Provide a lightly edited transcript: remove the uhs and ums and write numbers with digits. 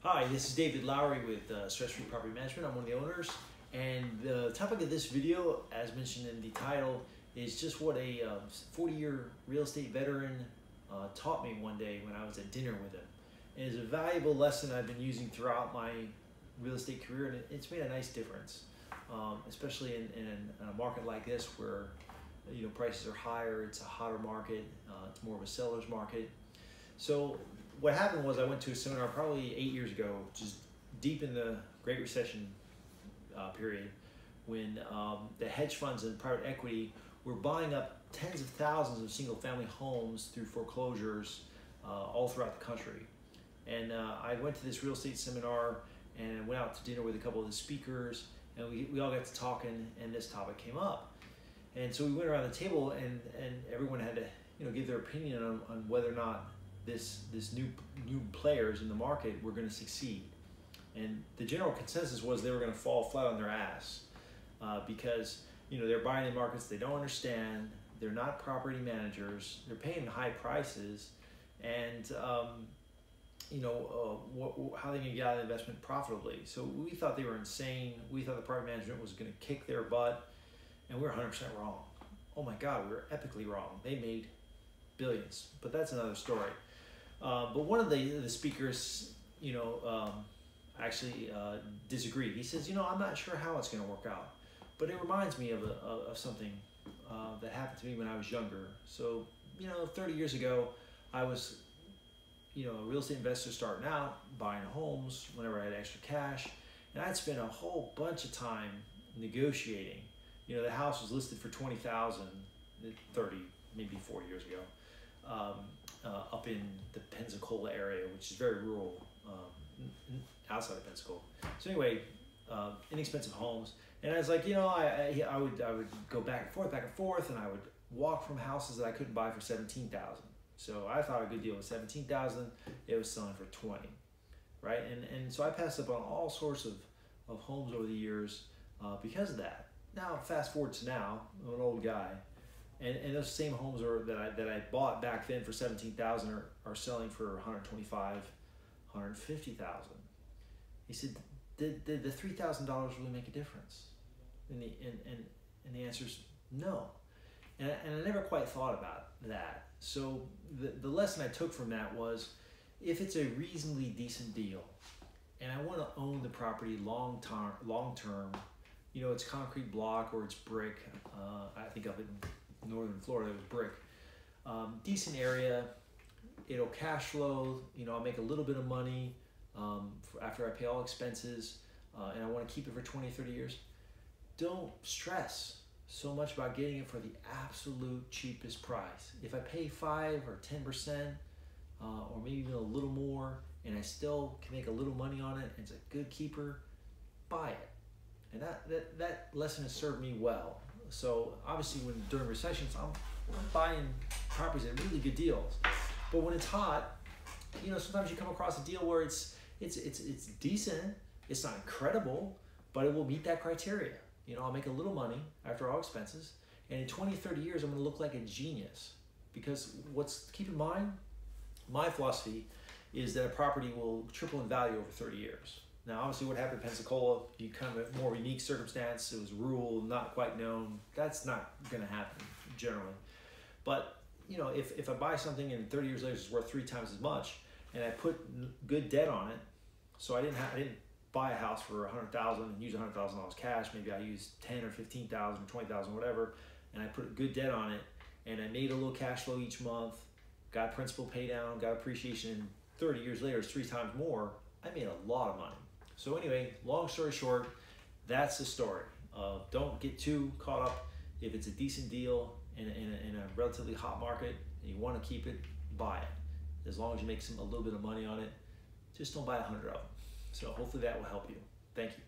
Hi, this is David Lowrey with Stress Free Property Management. I'm one of the owners, and the topic of this video, as mentioned in the title, is just what a 40-year real estate veteran taught me one day when I was at dinner with him. And it's a valuable lesson I've been using throughout my real estate career, and it's made a nice difference, especially in a market like this where prices are higher, it's a hotter market, it's more of a seller's market. So what happened was I went to a seminar probably 8 years ago, just deep in the Great Recession period, when the hedge funds and private equity were buying up tens of thousands of single-family homes through foreclosures all throughout the country. And I went to this real estate seminar and went out to dinner with a couple of the speakers, and we all got to talking, and this topic came up. And so we went around the table, and everyone had to give their opinion on whether or not this new players in the market were going to succeed. And the general consensus was they were going to fall flat on their ass because they're buying in markets they don't understand, they're not property managers, they're paying high prices, and how they can get out of the investment profitably. So we thought they were insane. We thought the property management was going to kick their butt, and we were 100% wrong. Oh my God, we were epically wrong. They made billions, but that's another story. But one of the speakers, actually disagreed. He says, I'm not sure how it's going to work out, but it reminds me of something that happened to me when I was younger. So, 30 years ago, I was, a real estate investor starting out, buying homes whenever I had extra cash, and I'd spent a whole bunch of time negotiating. The house was listed for $20,000, 30, maybe 40 years ago. Up in the Pensacola area, which is very rural, outside of Pensacola. So anyway, inexpensive homes, and I was like, I would go back and forth, and I would walk from houses that I couldn't buy for $17,000. So I thought a good deal was $17,000. It was selling for $20,000, right? And so I passed up on all sorts of homes over the years because of that. Now fast forward to now, I'm an old guy. And those same homes that I bought back then for $17,000 are selling for $125,000, $150,000. He said, did the $3,000 really make a difference? And the answer is no. And I never quite thought about that. So the lesson I took from that was, if it's a reasonably decent deal, and I want to own the property long term, it's concrete block or it's brick. I think of it in northern Florida, it was brick. Decent area, it'll cash flow, I'll make a little bit of money after I pay all expenses, and I want to keep it for 20, 30 years. Don't stress so much about getting it for the absolute cheapest price. If I pay 5 or 10%, or maybe even a little more, and I still can make a little money on it, and it's a good keeper, buy it. And that lesson has served me well. So obviously during recessions, I'm buying properties at really good deals. But when it's hot, sometimes you come across a deal where it's decent, it's not incredible, but it will meet that criteria. I'll make a little money after all expenses, and in 20, 30 years, I'm gonna look like a genius. Because keep in mind, my philosophy is that a property will triple in value over 30 years. Now, obviously, what happened in Pensacola, you kind of a more unique circumstance. It was rural, not quite known. That's not going to happen generally. But if I buy something and 30 years later it's worth 3 times as much, and I put good debt on it, so I didn't buy a house for $100,000 and use $100,000 cash. Maybe I used $10,000 or $15,000 or $20,000, whatever, and I put good debt on it, and I made a little cash flow each month, got principal pay down, got appreciation, and 30 years later it's 3 times more. I made a lot of money. So anyway, long story short, that's the story. Don't get too caught up. If it's a decent deal in a relatively hot market and you want to keep it, buy it. As long as you make a little bit of money on it, just don't buy 100 of them. So hopefully that will help you. Thank you.